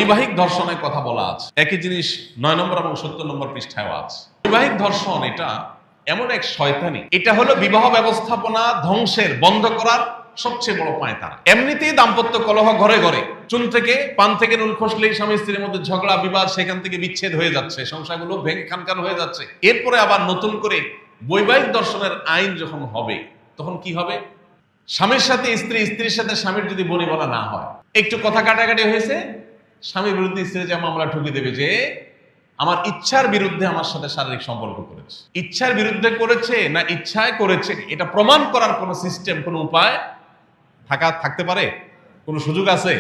বৈবাহিক ধর্ষণের কথা বলা আছে, একই জিনিস 9 নম্বর এবং 70 নম্বর পৃষ্ঠায় আছে। বৈবাহিক ধর্ষণ এটা এমন এক শয়তানি, এটা হলো বিবাহ ব্যবস্থাপনা ধ্বংসের, বন্ধ করার সবচেয়ে বড় পায়তারা। এমনিতেই দাম্পত্য কলহ ঘরে ঘরে, চুন থেকে পান থেকে নুন খসলেই স্বামী স্ত্রীর মধ্যে ঝগড়া বিবাদ, সেখান থেকে বিচ্ছেদ হয়ে যাচ্ছে, সংসারগুলো ভেঙে খানখান হয়ে যাচ্ছে। এরপরে আবার নতুন করে বৈবাহিক ধর্ষণের আইন যখন হবে, তখন কি হবে? স্বামীর সাথে স্ত্রী, স্ত্রীর সাথে স্বামীর যদি বনিবনা না হয়, একটু কথা কাটাকাটি হয়েছে, স্বামীর বিরুদ্ধে স্ত্রী যে মামলা ঠুকে দেবে যে আমার ইচ্ছার বিরুদ্ধে আমার সাথে শারীরিক সম্পর্ক করেছে। ইচ্ছার বিরুদ্ধে করেছে না ইচ্ছায় করেছে, এটা প্রমাণ করার কোন সিস্টেম, কোন উপায় থাকতে পারে? কোন সুযোগ আছে?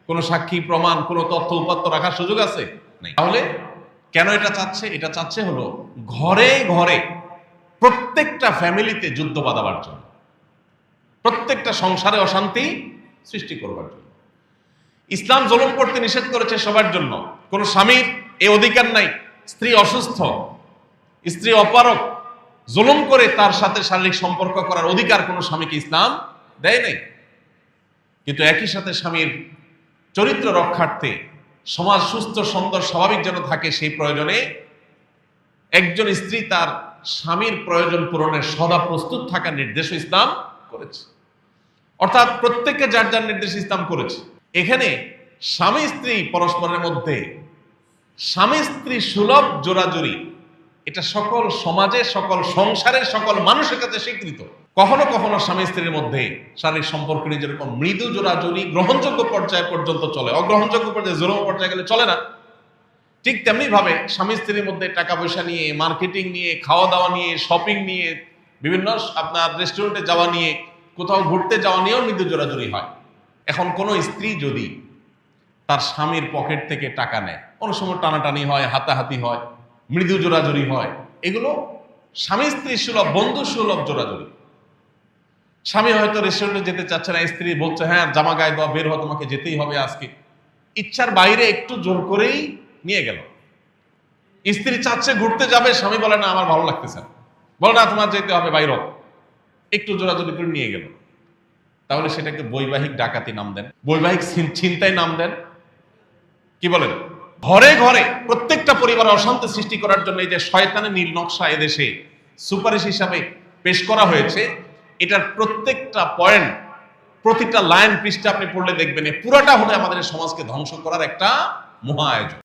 কোন সাক্ষী প্রমাণ, কোন তথ্য উপাত্ত রাখার সুযোগ আছে? নেই। তাহলে কেন এটা চাচ্ছে? এটা চাচ্ছে হলো ঘরে ঘরে, প্রত্যেকটা ফ্যামিলিতে যুদ্ধ বাঁধাবার জন্য, প্রত্যেকটা সংসারে অশান্তি সৃষ্টি করবার জন্য। ইসলাম জুলুম করতে নিষেধ করেছে সবার জন্য। কোন স্বামীর এই অধিকার নাই স্ত্রী অসুস্থ, স্ত্রী অপারক, জুলুম করে তার সাথে শারীরিক সম্পর্ক করার অধিকার কোন স্বামীকে ইসলাম দেয় নাই। কিন্তু একই সাথে স্বামীর চরিত্র রক্ষার্থে, সমাজ সুস্থ সুন্দর স্বাভাবিক যেন থাকে, সেই প্রয়োজনে একজন স্ত্রী তার স্বামীর প্রয়োজন পূরণের সদা প্রস্তুত থাকার নির্দেশ ইসলাম করেছে। অর্থাৎ প্রত্যেককে যার যার নির্দেশ ইসলাম করেছে। এখানে স্বামী স্ত্রী পরস্পরের মধ্যে স্বামী স্ত্রী সুলভ জোড়াজুড়ি, এটা সকল সমাজে, সকল সংসারের সকল মানুষের কাছে স্বীকৃত। কখনো কখনো স্বামী স্ত্রীর মধ্যে শারীরিক সম্পর্ক যেরকম মৃদু জোড়াজুড়ি গ্রহণযোগ্য পর্যায় পর্যন্ত চলে, অগ্রহণযোগ্য পর্যায়ে জোরম পর্যায়ে গেলে চলে না, ঠিক তেমনি ভাবে স্বামী স্ত্রীর মধ্যে টাকা পয়সা নিয়ে, মার্কেটিং নিয়ে, খাওয়া দাওয়া নিয়ে, শপিং নিয়ে, বিভিন্ন আপনার রেস্টুরেন্টে যাওয়া নিয়ে, কোথাও ঘুরতে যাওয়া নিয়েও মৃদু জোড়াজুড়ি হয়। এখন কোনো স্ত্রী যদি তার স্বামীর পকেট থেকে টাকা নেয়, অনেক সময় টানাটানি হয়, হাতাহাতি হয়, মৃদু জোড়াজুড়ি হয়, এগুলো স্বামী স্ত্রী সুলভ, বন্ধু সুলভ জোড়াজুড়ি। স্বামী হয়তো রেস্টুরেন্টে যেতে চাচ্ছে না, স্ত্রী বলছে হ্যাঁ জামা গায়ে দাও, বের হওয়া, তোমাকে যেতেই হবে আজকে। ইচ্ছার বাইরে একটু জোর করেই নিয়ে গেল। স্ত্রী চাচ্ছে ঘুরতে যাবে, স্বামী বলে না আমার ভালো লাগতেছে না, বলে না তোমার যেতে হবে, বাইর একটু জোরাজোরি করে নিয়ে গেল। তাহলে সেটাকে বৈবাহিক ডাকাতি নাম দেন, বৈবাহিক ছিনতাই নাম দেন, কি বলেন? ঘরে ঘরে প্রত্যেকটা পরিবারে অশান্তি সৃষ্টি করার জন্য এই যে শয়তানের নীল নকশা এদেশে সুপারিশ হিসাবে পেশ করা হয়েছে, এটার প্রত্যেকটা পয়েন্ট, প্রতিটা লাইন পৃষ্ঠা আপনি পড়লে দেখবেন পুরাটা হলে আমাদের সমাজকে ধ্বংস করার একটা মহা আয়োজন।